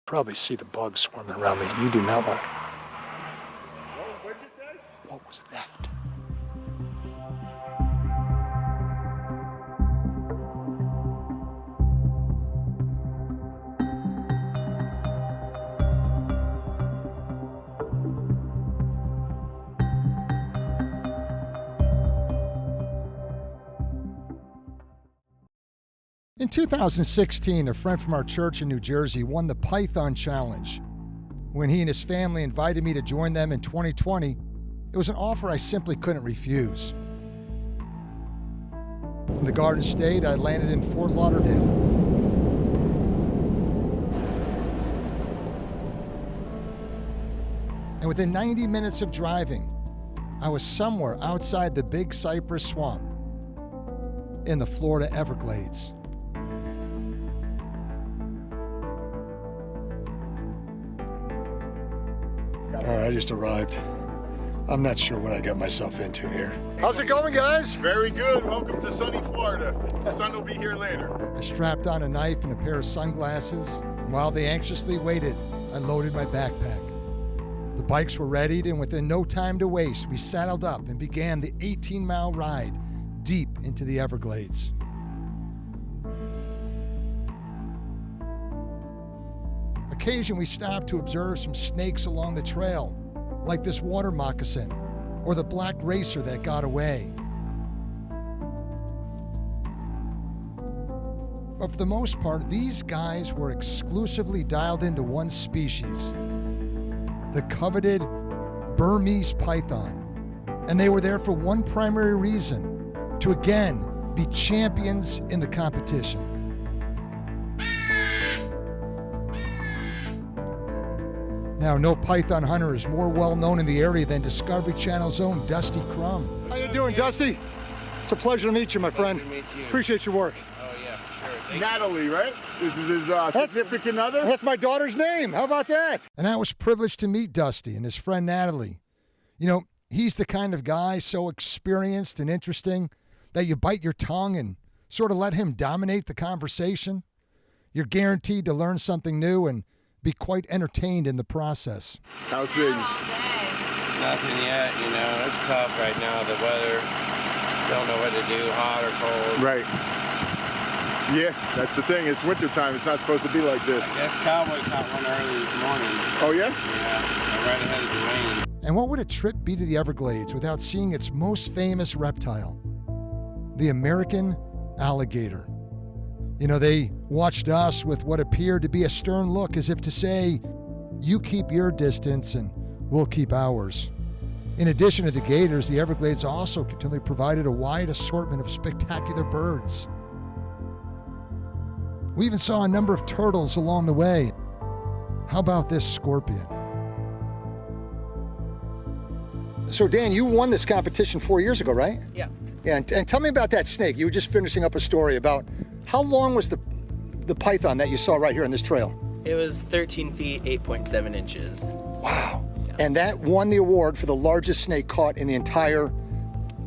Probably see the bugs swarming around me. You do not want to. What was that? In 2016, a friend from our church in New Jersey won the Python Challenge. When he and his family invited me to join them in 2020, it was an offer I simply couldn't refuse. From the Garden State, I landed in Fort Lauderdale. And within 90 minutes of driving, I was somewhere outside the Big Cypress Swamp in the Florida Everglades. All right, I just arrived. I'm not sure what I got myself into here. How's it going, guys? Very good. Welcome to sunny Florida. The sun will be here later. I strapped on a knife and a pair of sunglasses, and while they anxiously waited, I loaded my backpack. The bikes were readied, and within no time to waste, we saddled up and began the 18-mile ride deep into the Everglades. Occasionally, we stopped to observe some snakes along the trail, like this water moccasin or the black racer that got away. But for the most part, these guys were exclusively dialed into one species, the coveted Burmese python. And they were there for one primary reason, to again be champions in the competition. Now, no python hunter is more well known in the area than Discovery Channel's own Dusty Crum. How you doing, Dusty? It's a pleasure to meet you, my friend. Pleasure to meet you. Appreciate your work. Oh yeah, for sure. Thank Natalie, right? This is his significant other? That's my daughter's name. How about that? And I was privileged to meet Dusty and his friend Natalie. You know, he's the kind of guy so experienced and interesting that you bite your tongue and sort of let him dominate the conversation. You're guaranteed to learn something new and be quite entertained in the process. How's things? Nothing yet, you know. It's tough right now. The weather, don't know what to do, hot or cold. Right. Yeah, that's the thing. It's wintertime. It's not supposed to be like this. Yes, Cowboy caught one early this morning. Oh, yeah? Yeah, right ahead of the rain. And what would a trip be to the Everglades without seeing its most famous reptile, the American alligator? You know, they watched us with what appeared to be a stern look, as if to say, you keep your distance and we'll keep ours. In addition to the gators, the Everglades also continually provided a wide assortment of spectacular birds. We even saw a number of turtles along the way. How about this scorpion? So Dan, you won this competition 4 years ago, right? Yeah. Yeah, and tell me about that snake. You were just finishing up a story about how long was the python that you saw right here on this trail? It was 13 feet, 8.7 inches. Wow. Yeah. And that won the award for the largest snake caught in the entire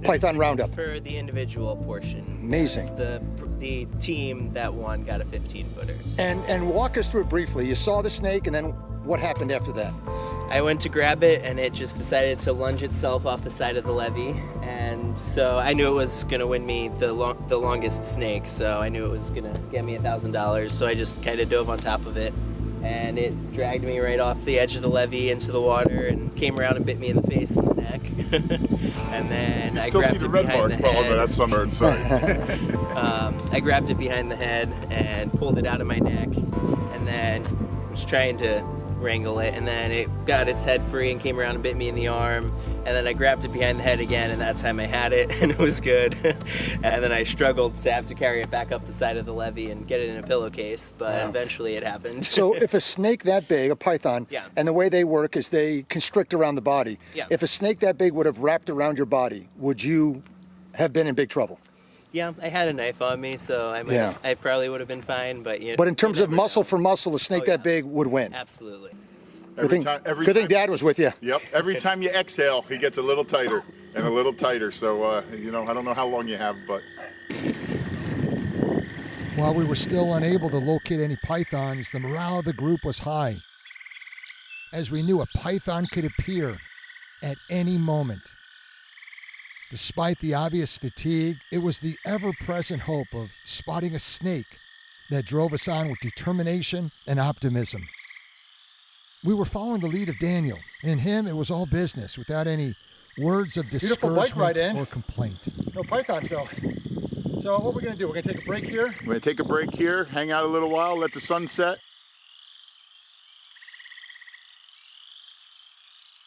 python roundup. For the individual portion. Amazing. Yes, the team that won got a 15-footer. And walk us through it briefly. You saw the snake, and then what happened after that? I went to grab it, and it just decided to lunge itself off the side of the levee. And so I knew it was going to win me the longest snake, so I knew it was going to get me $1,000. So I just kind of dove on top of it, and it dragged me right off the edge of the levee into the water and came around and bit me in the face and the neck. And then You I still grabbed see the it red behind mark. the Oh, no, head. that's sunburn, sorry. I grabbed it behind the head and pulled it out of my neck, and then was trying to wrangle it, and then it got its head free and came around and bit me in the arm, and then I grabbed it behind the head again, and that time I had it, and it was good. And then I struggled to have to carry it back up the side of the levee and get it in a pillowcase, but eventually it happened. So if a snake that big, a python, Yeah. and the way they work is they constrict around the body. Yeah. If a snake that big would have wrapped around your body, would you have been in big trouble? Yeah, I had a knife on me, so I probably would have been fine, but you But in terms you of never muscle know. for muscle, a snake Oh, yeah. that big would win. Absolutely. Good thing, Every good thing time- Dad was with you. Yep. Every time you exhale, he gets a little tighter and a little tighter. So, you know, I don't know how long you have, but While we were still unable to locate any pythons, the morale of the group was high, as we knew a python could appear at any moment. Despite the obvious fatigue, it was the ever-present hope of spotting a snake that drove us on with determination and optimism. We were following the lead of Daniel, and in him it was all business, without any words of Beautiful bike ride discouragement in. or complaint. No pythons though. So what we're gonna do, we're gonna take a break here. We're gonna take a break here, hang out a little while, let the sun set.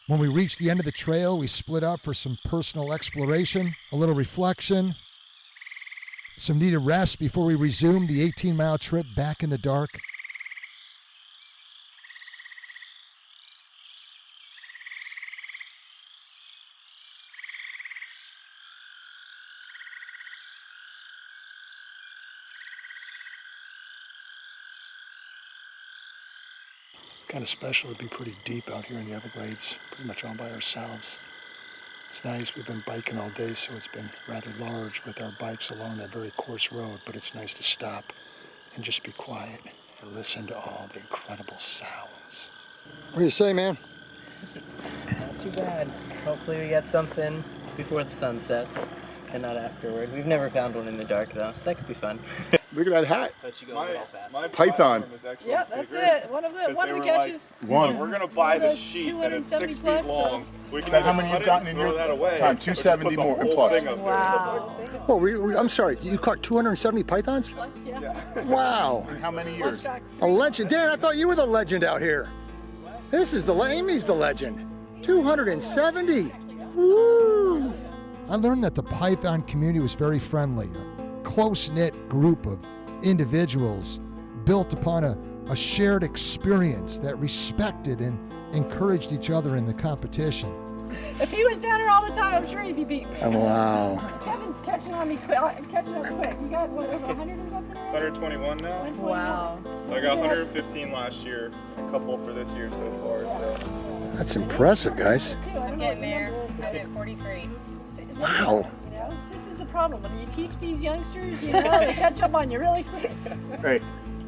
When we reached the end of the trail, we split up for some personal exploration, a little reflection, some needed rest before we resumed the 18-mile trip back in the dark. It's kind of special to be pretty deep out here in the Everglades, pretty much all by ourselves. It's nice. We've been biking all day, so it's been rather large with our bikes along that very coarse road, but it's nice to stop and just be quiet and listen to all the incredible sounds. What do you say, man? Not too bad. Hopefully we get something before the sun sets and not afterward. We've never found one in the dark though, so that could be fun. Look at that hat. But you go a little fast. Python. Yep, that's it. One of the catches. One. We're gonna buy One of the the sheet and it's 6 feet 270 plus, long. We Is can that how either many cut you've it gotten and in throw your that away, time? or just 270 put the more whole plus. thing up there. Wow. Oh, I'm sorry, you caught 270 pythons? Plus, yeah. Wow. In how many Plus years? track. A legend. Dan, I thought you were the legend out here. This is Amy's the legend. 270. Woo! I learned that the Python community was very friendly, a close-knit group of individuals built upon a shared experience that respected and encouraged each other in the competition. If he was down here all the time, I'm sure he'd be beaten. Wow. Kevin's catching on me quick. Catching us quick. You got what, over 100 or something? 121 now. 121. Wow. I got 115 last year, a couple for this year so far. So That's impressive, guys. I'm getting there. I'm at 43. Wow. You know, this is the problem. When you teach these youngsters, you know, they catch up on you really quick. Hey,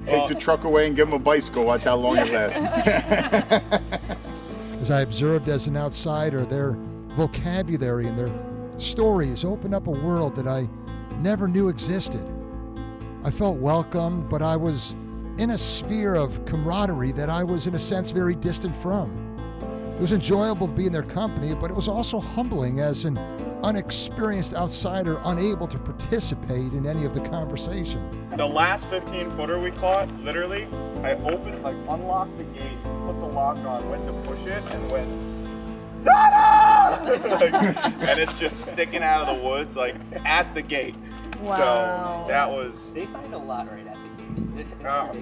take the truck away and give them a bicycle. Watch how long it lasts. As I observed as an outsider, their vocabulary and their stories opened up a world that I never knew existed. I felt welcomed, but I was in a sphere of camaraderie that I was, in a sense, very distant from. It was enjoyable to be in their company, but it was also humbling as an unexperienced outsider unable to participate in any of the conversation. the last 15-footer we caught, literally, I opened, like unlocked the gate, put the lock on, went to push it, and went, Dada! And it's just sticking out of the woods, like at the gate. Wow. So that was. They find a lot right at the gate.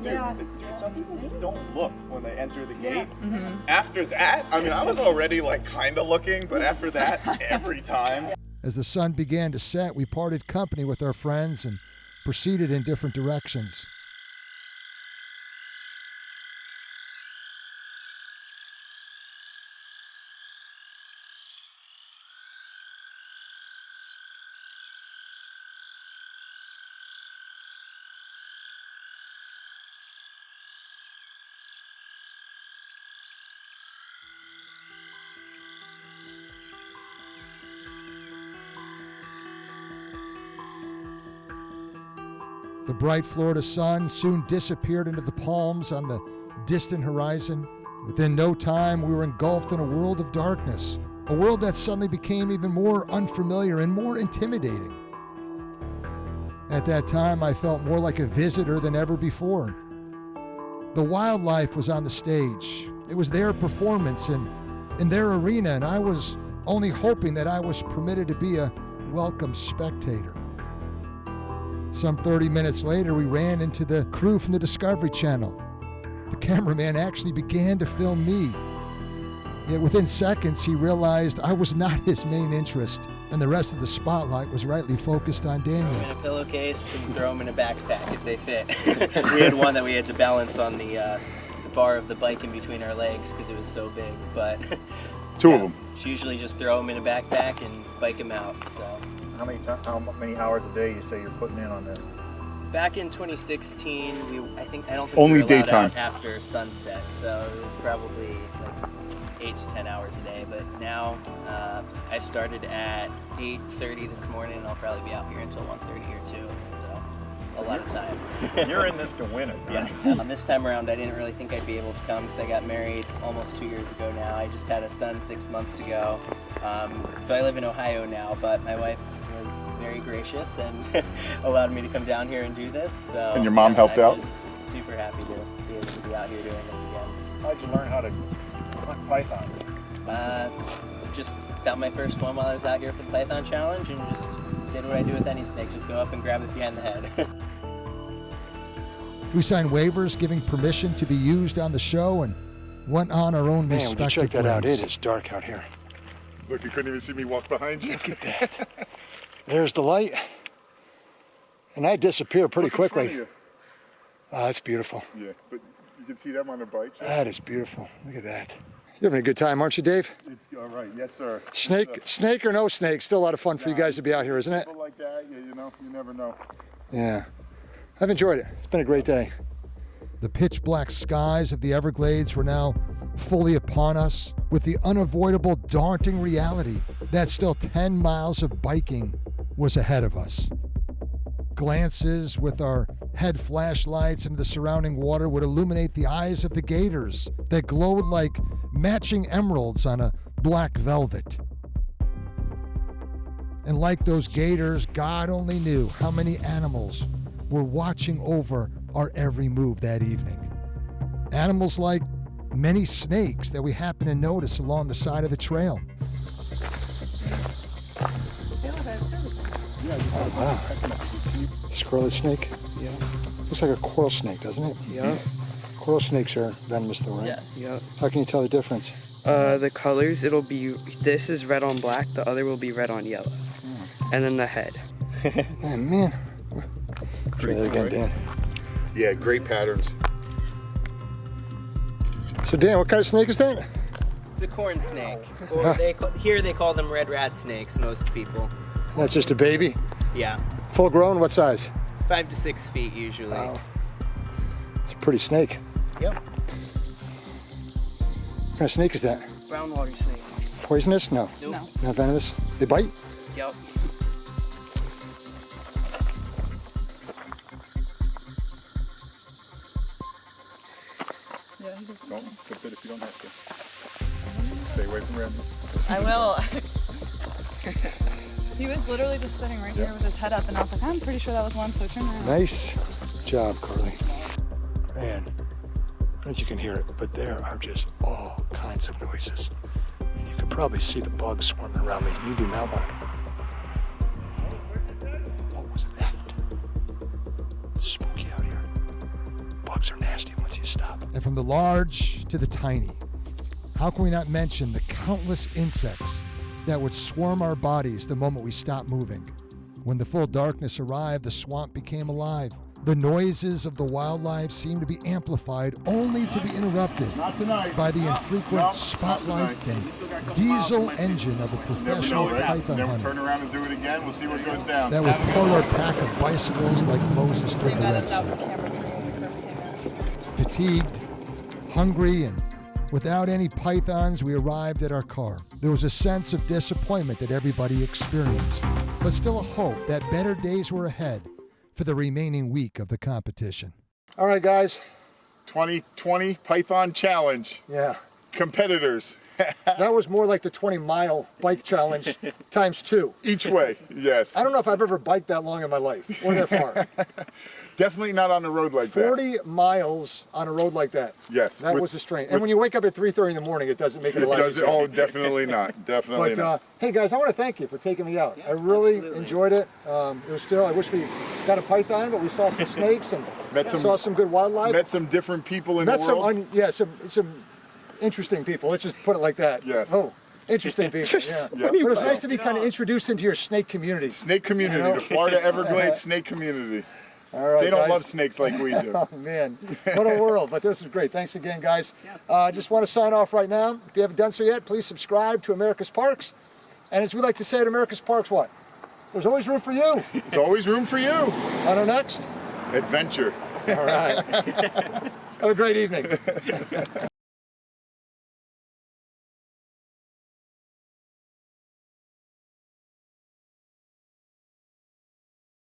Dude, some people don't look when they enter the gate. Mm-hmm. After that, I mean, I was already like kind of looking, but after that, every time. As the sun began to set, we parted company with our friends and proceeded in different directions. The bright Florida sun soon disappeared into the palms on the distant horizon. Within no time, we were engulfed in a world of darkness, a world that suddenly became even more unfamiliar and more intimidating. At that time, I felt more like a visitor than ever before. The wildlife was on the stage. It was their performance and in their arena, and I was only hoping that I was permitted to be a welcome spectator. Some 30 minutes later, we ran into the crew from the Discovery Channel. The cameraman actually began to film me. Yet within seconds, he realized I was not his main interest, and the rest of the spotlight was rightly focused on Throw them Daniel. in a pillowcase and throw them in a backpack if they fit. We had one that we had to balance on the bar of the bike in between our legs because it was so big. But Two of them. usually just throw them in a backpack and bike them out. So How many hours a day you say you're putting in on this? Back in 2016, I don't think Only we were allowed daytime. out after sunset, so it was probably like 8 to 10 hours a day. But now I started at 8:30 this morning, and I'll probably be out here until 1:30 or 2. So a lot of time. You're in this to win it. Yeah. This time around, I didn't really think I'd be able to come because I got married almost 2 years ago now. I just had a son 6 months ago. So I live in Ohio now, but my wife was very gracious and allowed me to come down here and do this. So, And your mom helped out? I'm just super happy to be able to be out here doing this again. How'd you learn how to hunt python? Just got my first one while I was out here for the Python Challenge and just did what I do with any snake, just go up and grab it behind the head. We signed waivers giving permission to be used on the show and went on our own Man, would you respective check that out? ways. It is dark out here. Look, you couldn't even see me walk behind you. Look at that. There's the light. And I disappear pretty Look in front quickly. of Oh, that's beautiful. you. Yeah, but you can see them on the bike. That is beautiful. Look at that. You're having a good time, aren't you, Dave? It's all right. Yes, sir. Snake or no snake, still a lot of fun for you guys to be out here, isn't it? People like that, yeah, you know, you never know. Yeah. I've enjoyed it. It's been a great day. The pitch black skies of the Everglades were now fully upon us with the unavoidable daunting reality that still 10 miles of biking was ahead of us. Glances with our head flashlights into the surrounding water would illuminate the eyes of the gators that glowed like matching emeralds on a black velvet. And like those gators, God only knew how many animals were watching over our every move that evening. Animals like many snakes that we happened to notice along the side of the trail. Oh, wow. Scarlet snake? Yeah. Looks like a coral snake, doesn't it? Yeah. Coral snakes are venomous though, right? Yes. Yeah. How can you tell the difference? The colors, it'll be, this is red on black, the other will be red on yellow. And then the head. Man. Try that again, Dan. Yeah, great patterns. So, Dan, what kind of snake is that? It's a corn snake. Or here they call them red rat snakes, most people. That's just a baby? Yeah. Full grown? What size? 5 to 6 feet usually. Wow. It's a pretty snake. Yep. What kind of snake is that? Brown water snake. Poisonous? No. Nope. No. Not venomous? They bite? Yep. Yeah, he doesn't. Don't flip it if you don't have to. Stay away from random. I will. He was literally just sitting right here with his head up, and I was like, I'm pretty sure that was one, so turn around. Nice job, Carly. Man, I don't know if you can hear it, but there are just all kinds of noises. And you can probably see the bugs swarming around me. You do not want to. What was that? It's spooky out here. Bugs are nasty once you stop. And from the large to the tiny, how can we not mention the countless insects that would swarm our bodies the moment we stopped moving? When the full darkness arrived, the swamp became alive. The noises of the wildlife seemed to be amplified only to be interrupted Not tonight. by the infrequent spotlight and diesel engine of a professional python Then we'll hunter turn around and do it again. We'll see what goes down. that would pull our pack of bicycles like Moses did the Red Sea. Fatigued, hungry, and without any pythons, we arrived at our car. There was a sense of disappointment that everybody experienced, but still a hope that better days were ahead for the remaining week of the competition. All right, guys. 2020 Python Challenge. Yeah. Competitors. That was more like the 20-mile bike challenge times 2. Each way, yes. I don't know if I've ever biked that long in my life, or that far. Definitely not on the road like that. 40 miles on a road like that. Yes. That was a strain. And when you wake up at 3:30 in the morning, it doesn't make it a lot easier. Oh, definitely not. Definitely But not. hey, guys, I want to thank you for taking me out. I really enjoyed it. It was still, I wish we got a python, but we saw some snakes and saw some good wildlife. Met some different people in the world. Some interesting people. Let's just put it like that. Yes. Oh, interesting people. Yeah. But it was nice to be kind of introduced into your snake community. Snake community, You know? the Florida Everglades snake community. All right, They don't guys. love snakes like we do. Oh, man. What a world. But this is great. Thanks again, guys. I just want to sign off right now. If you haven't done so yet, please subscribe to America's Parks. And as we like to say at America's Parks, what? There's always room for you. There's always room for you. On our next adventure. All right. Have a great evening.